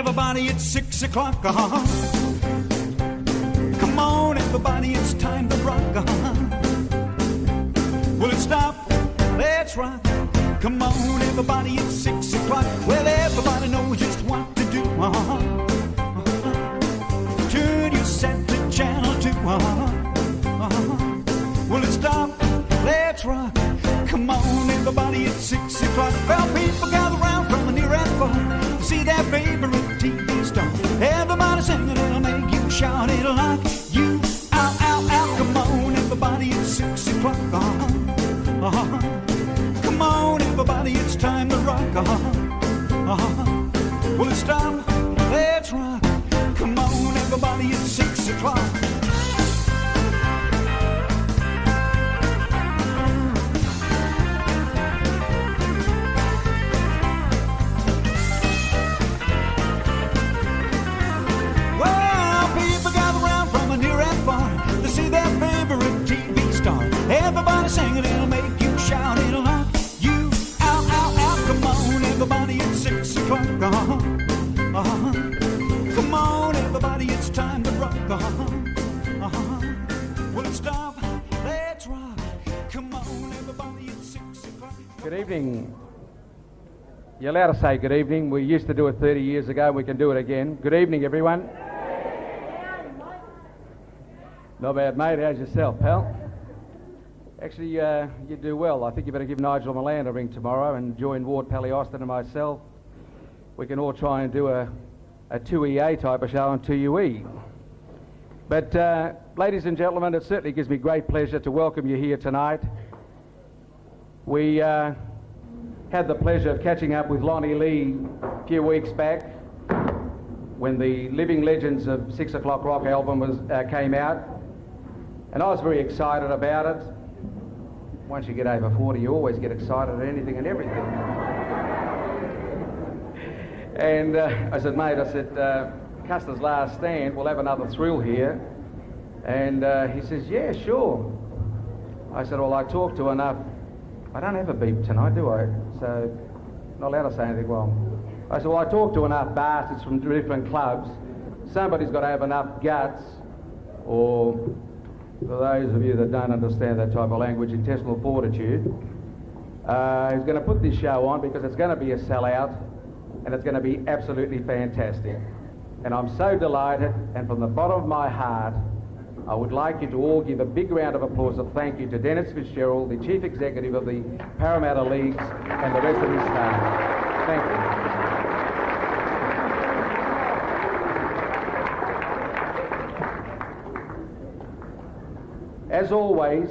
Everybody, it's 6 o'clock, Come on, everybody, it's time to rock, Will it stop? Let's rock. Come on, everybody, it's 6 o'clock. Well, everybody knows just what to do, Turn your set to channel 2, Will it stop? Let's rock. Come on, everybody, it's 6 o'clock. Well, people gather round from near and far to see their favorite TV star. Everybody singing, it'll make you shout, it'll knock you out, out, out. Come on, everybody, it's 6 o'clock. Come on, everybody, it's time to rock. Will it stop? Let's rock. Come on, everybody, it's 6 o'clock. Everybody singing, it'll make you shout, it'll knock you out, out, out. Come on, everybody, it's 6 o'clock. Come on, everybody, it's time to rock. Will it stop? Let's rock. Come on, everybody, it's 6 o'clock. Good evening. You're allowed to say good evening. We used to do it 30 years ago. We can do it again. Good evening, everyone. Not bad, mate. How's yourself, pal? Actually, you do well. I think you better give Nigel Milan a ring tomorrow and join Ward Pally Austin and myself. We can all try and do a 2EA type of show on 2UE. But, ladies and gentlemen, it certainly gives me great pleasure to welcome you here tonight. We had the pleasure of catching up with Lonnie Lee a few weeks back when the Living Legends of 6 O'Clock Rock album came out. And I was very excited about it. Once you get over 40, you always get excited at anything and everything. And I said, mate, Custer's Last Stand, we'll have another thrill here. And he says, yeah, sure. I said, well, I talked to enough. I don't have a beep tonight, do I? So, not allowed to say anything wrong. I said, well, I talked to enough bastards from different clubs. Somebody's got to have enough guts, or for those of you that don't understand that type of language, intestinal fortitude. He's going to put this show on because it's going to be a sellout and it's going to be absolutely fantastic. And I'm so delighted, and from the bottom of my heart, I would like you to all give a big round of applause of thank you to Dennis Fitzgerald, the Chief Executive of the Parramatta Leagues, and the rest of his staff. Thank you. As always,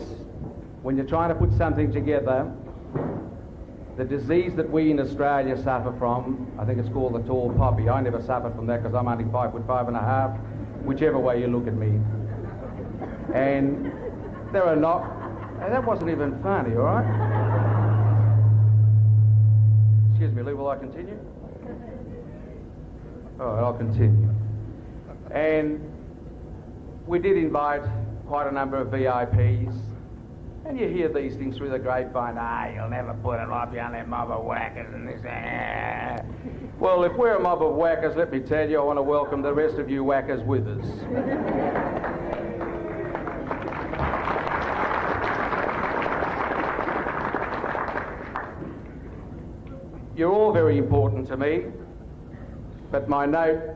when you're trying to put something together, the disease that we in Australia suffer from, I think it's called the tall poppy. I never suffered from that because I'm only 5'5.5", whichever way you look at me. And there are not... that wasn't even funny, all right? Excuse me, Lou, will I continue? All right, I'll continue. And we did invite quite a number of VIPs, and you hear these things through the grapevine, you'll never put it off, you're only a mob of whackers and this, Well, if we're a mob of whackers, let me tell you, I want to welcome the rest of you whackers with us. You're all very important to me, but my note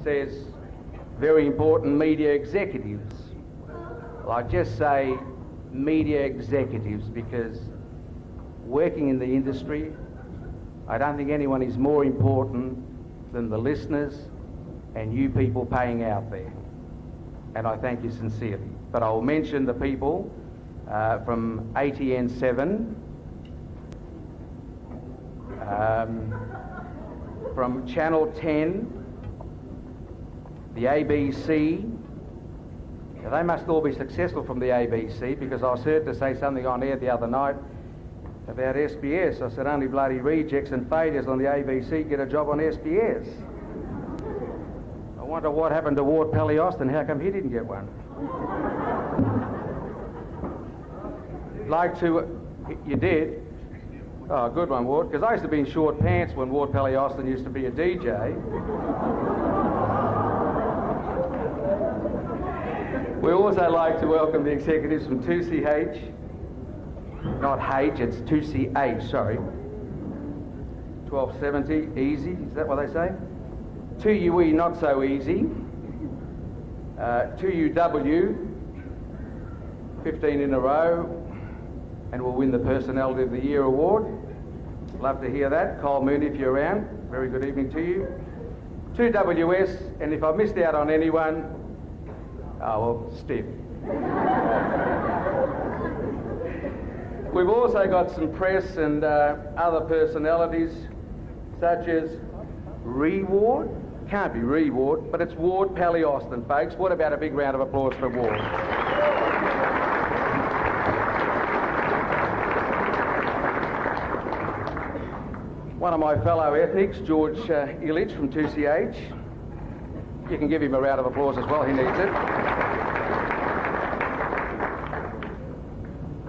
says very important media executives. Well, I just say media executives because working in the industry, I don't think anyone is more important than the listeners and you people paying out there. And I thank you sincerely. But I'll mention the people from ATN 7, from Channel 10, the ABC. Now, they must all be successful from the ABC because I was heard to say something on air the other night about SBS. I said only bloody rejects and failures on the ABC get a job on SBS. I wonder what happened to Ward Pally Austin. How come he didn't get one? You did? Oh, good one, Ward, because I used to be in short pants when Ward Pelly Austin used to be a DJ. We also like to welcome the executives from 2CH. Not H, it's 2CH, sorry. 1270, easy, is that what they say? 2UE, not so easy. 2UW, 15 in a row, and we'll win the Personality of the Year award. Love to hear that. Cole Mooney, if you're around, very good evening to you. 2WS, and if I've missed out on anyone, oh, well, Steve. We've also got some press and other personalities, such as Ward. Can't be Ward, but it's Ward Pelly Austin, folks. What about a big round of applause for Ward? One of my fellow ethnics, George Illich from 2CH. You can give him a round of applause as well, he needs it.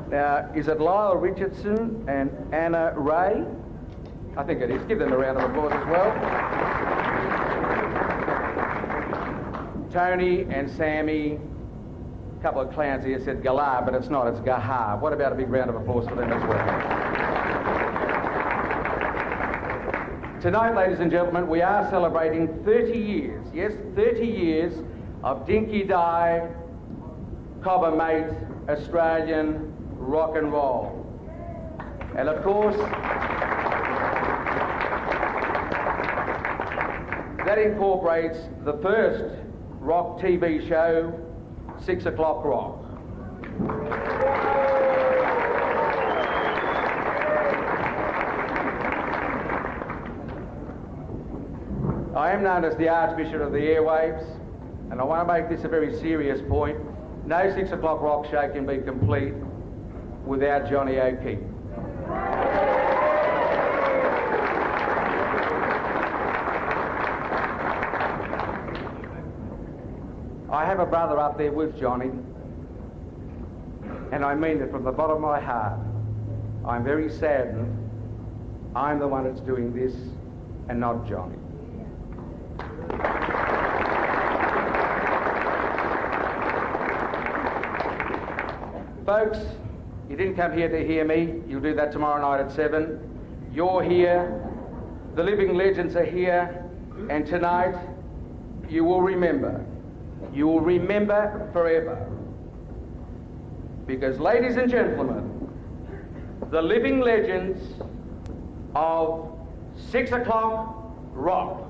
Now, is it Lyle Richardson and Anna Ray? I think it is. Give them a round of applause as well. Tony and Sammy, a couple of clowns here said Galah, but it's not, it's Gaha. What about a big round of applause for them as well? Tonight, ladies and gentlemen, we are celebrating 30 years, yes, 30 years of dinky die, cobber mate, Australian rock and roll. And of course, that incorporates the first rock TV show, 6 o'clock rock. I am known as the Archbishop of the Airwaves, and I want to make this a very serious point. No 6 o'clock rock show can be complete without Johnny O'Keefe. I have a brother up there with Johnny, and I mean it from the bottom of my heart. I'm very saddened I'm the one that's doing this and not Johnny. Folks, you didn't come here to hear me. You'll do that tomorrow night at 7. You're here. The living legends are here. And tonight, you will remember. You will remember forever. Because, ladies and gentlemen, the living legends of 6 o'clock rock.